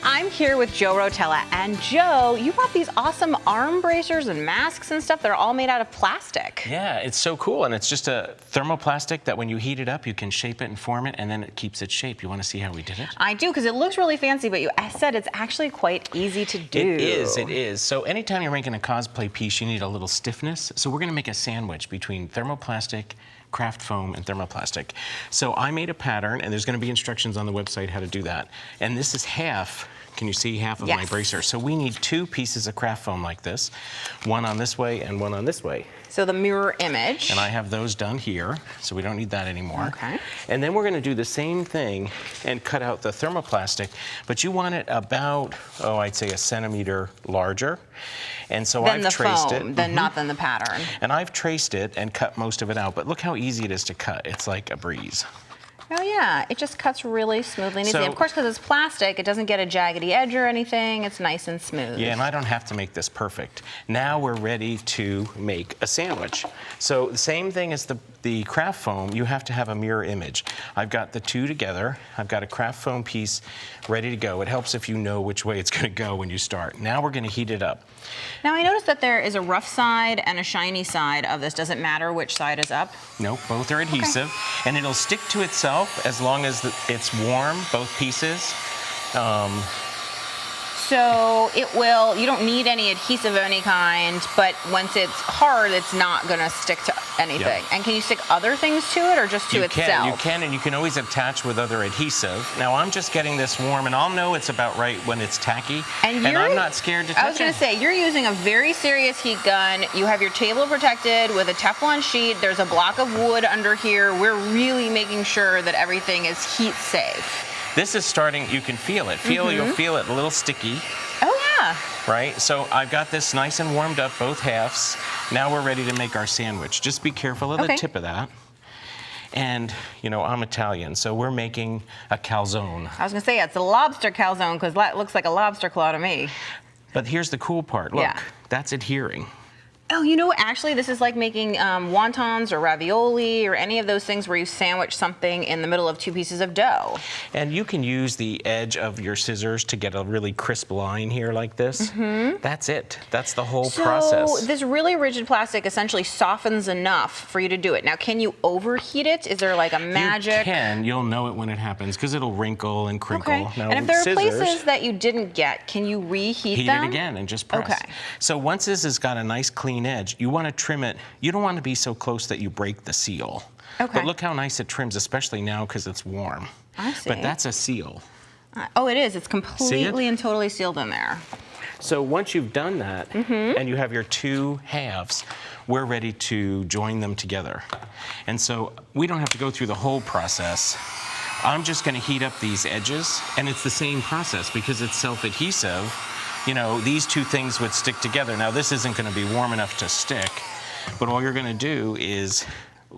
I'm here with Joe Rotella, and Joe, you bought these awesome arm bracers and masks and stuff. They're all made out of plastic. Yeah, it's so cool, and it's just a thermoplastic that when you heat it up, you can shape it and form it, and then it keeps its shape. You want to see how we did it? I do, because it looks really fancy, but I said it's actually quite easy to do. It is, it is. So anytime you're making a cosplay piece, you need a little stiffness. So we're going to make a sandwich between thermoplastic, craft foam, and thermoplastic. So I made a pattern, and there's going to be instructions on the website how to do that. And this is half. Can you see half of my bracer? So we need 2 pieces of craft foam like this, one on this way and one on this way. So the mirror image. And I have those done here, so we don't need that anymore. Okay. And then we're going to do the same thing and cut out the thermoplastic, but you want it about, I'd say a centimeter larger. And so I've traced it. Then not than the pattern. And I've traced it and cut most of it out, but look how easy it is to cut. It's like a breeze. Oh yeah, it just cuts really smoothly and easily. Of course, because it's plastic, it doesn't get a jaggedy edge or anything. It's nice and smooth. Yeah, and I don't have to make this perfect. Now we're ready to make a sandwich. So the same thing as the craft foam, you have to have a mirror image. I've got the 2 together. I've got a craft foam piece ready to go. It helps if you know which way it's going to go when you start. Now we're going to heat it up. Now I noticed that there is a rough side and a shiny side of this. Does it matter which side is up? Nope, both are adhesive, and it'll stick to itself as long as it's warm, both pieces. So it will, you don't need any adhesive of any kind, but once it's hard, it's not going to stick to anything. Yep. And can you stick other things to it or just to itself? You can, and you can always attach with other adhesive. Now I'm just getting this warm, and I'll know it's about right when it's tacky, and I'm not scared to touch it. I was going to say, you're using a very serious heat gun. You have your table protected with a Teflon sheet. There's a block of wood under here. We're really making sure that everything is heat safe. This is starting, you can feel it. You'll feel it a little sticky. Oh yeah. Right, so I've got this nice and warmed up, both halves. Now we're ready to make our sandwich. Just be careful of the tip of that. And, you know, I'm Italian, so we're making a calzone. I was gonna say, it's a lobster calzone, because that looks like a lobster claw to me. But here's the cool part, look, that's adhering. Oh, you know, actually, this is like making wontons or ravioli or any of those things where you sandwich something in the middle of 2 pieces of dough. And you can use the edge of your scissors to get a really crisp line here like this. That's it. That's the whole process. So this really rigid plastic essentially softens enough for you to do it. Now, can you overheat it? Is there like a magic? You can. You'll know it when it happens because it'll wrinkle and crinkle. Okay. Now, and if there are places that you didn't get, can you reheat them? Heat it again and just press. Okay. So once this has got a nice clean edge, you want to trim it. You don't want to be so close that you break the seal. Okay. But look how nice it trims, especially now because it's warm. I see. But that's a seal. Oh, it is. It's completely and totally sealed in there. So once you've done that and you have your 2 halves, we're ready to join them together. And so we don't have to go through the whole process. I'm just going to heat up these edges, and it's the same process because it's self-adhesive. You know, these 2 things would stick together. Now, this isn't going to be warm enough to stick, but all you're going to do is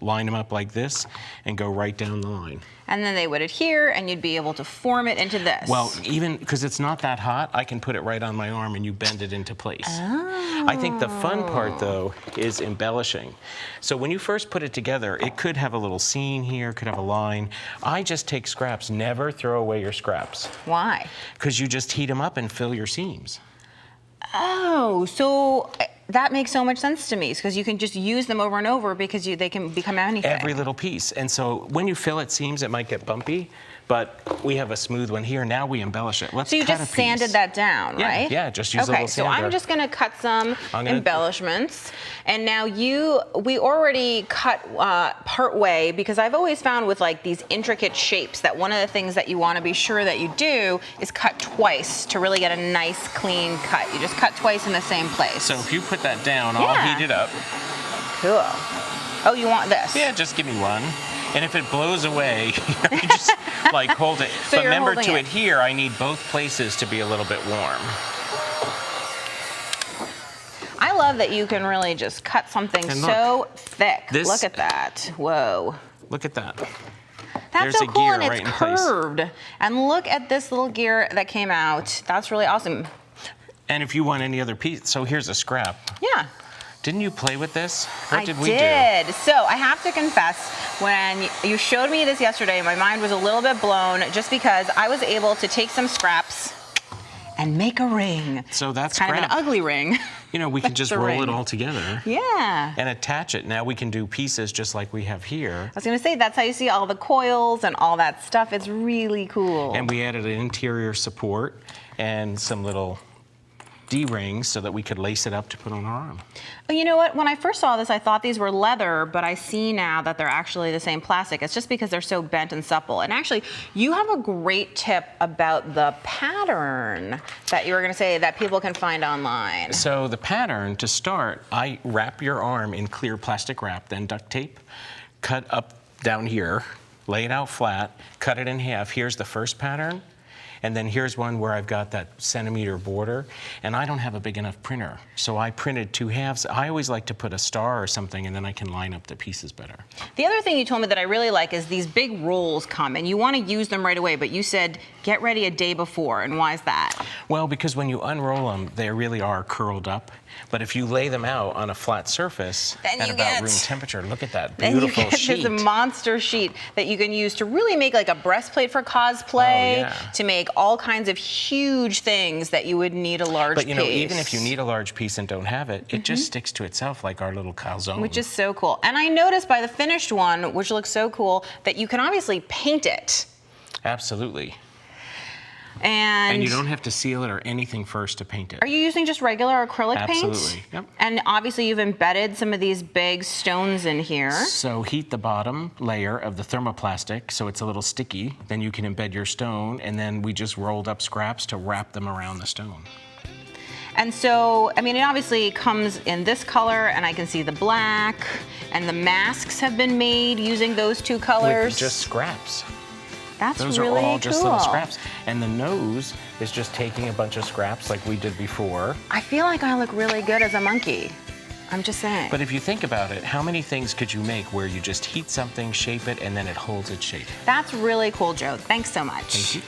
line them up like this and go right down the line. And then they would adhere, and you'd be able to form it into this. Well, even because it's not that hot, I can put it right on my arm and you bend it into place. Oh. I think the fun part, though, is embellishing. So when you first put it together, it could have a little seam here, could have a line. I just take scraps. Never throw away your scraps. Why? Because you just heat them up and fill your seams. Oh, so that makes so much sense to me, because you can just use them over and over because they can become anything. Every little piece. And so when you fill it seams, it might get bumpy, but we have a smooth one here. Now we embellish it. Let's cut a piece. So you just sanded that down, right? Yeah, just use a little sander. Okay, so I'm just going to cut some embellishments. And now we already cut part way, because I've always found with like these intricate shapes that one of the things that you want to be sure that you do is cut twice to really get a nice clean cut. You just cut twice in the same place. So if you put that down, I'll heat it up. Cool. Oh, you want this? Yeah, just give me one. And if it blows away, you just like hold it. So but remember to adhere, I need both places to be a little bit warm. I love that you can really just cut something so thick. Look at that. Whoa. Look at that. That's so cool, and it's curved. And look at this little gear that came out. That's really awesome. And if you want any other piece, so here's a scrap. Yeah. Didn't you play with this? What did we do? I did. So I have to confess, when you showed me this yesterday, my mind was a little bit blown just because I was able to take some scraps and make a ring. So that's kind of an ugly ring. You know, we can just roll it all together. Yeah. And attach it. Now we can do pieces just like we have here. I was gonna say, that's how you see all the coils and all that stuff. It's really cool. And we added an interior support and some little D-rings so that we could lace it up to put on our arm. Well, you know what? When I first saw this, I thought these were leather, but I see now that they're actually the same plastic. It's just because they're so bent and supple. And actually, you have a great tip about the pattern that you were going to say that people can find online. So the pattern, to start, I wrap your arm in clear plastic wrap, then duct tape, cut up down here, lay it out flat, cut it in half. Here's the first pattern. And then here's one where I've got that centimeter border, and I don't have a big enough printer. So I printed 2 halves. I always like to put a star or something, and then I can line up the pieces better. The other thing you told me that I really like is these big rolls come, and you want to use them right away, but you said get ready a day before, and why is that? Well, because when you unroll them, they really are curled up. But if you lay them out on a flat surface at about room temperature, look at that beautiful sheet. It's a monster sheet that you can use to really make like a breastplate for cosplay, to make all kinds of huge things that you would need a large piece. But you know, even if you need a large piece and don't have it, it just sticks to itself like our little calzone. Which is so cool. And I noticed by the finished one, which looks so cool, that you can obviously paint it. Absolutely. And you don't have to seal it or anything first to paint it. Are you using just regular acrylic paint? Absolutely, yep. And obviously you've embedded some of these big stones in here. So heat the bottom layer of the thermoplastic so it's a little sticky. Then you can embed your stone, and then we just rolled up scraps to wrap them around the stone. And so, I mean, it obviously comes in this color, and I can see the black, and the masks have been made using those 2 colors. With just scraps. That's Those really are all just little cool. scraps. And the nose is just taking a bunch of scraps like we did before. I feel like I look really good as a monkey. I'm just saying. But if you think about it, how many things could you make where you just heat something, shape it, and then it holds its shape? That's really cool, Joe. Thanks so much. Thank you.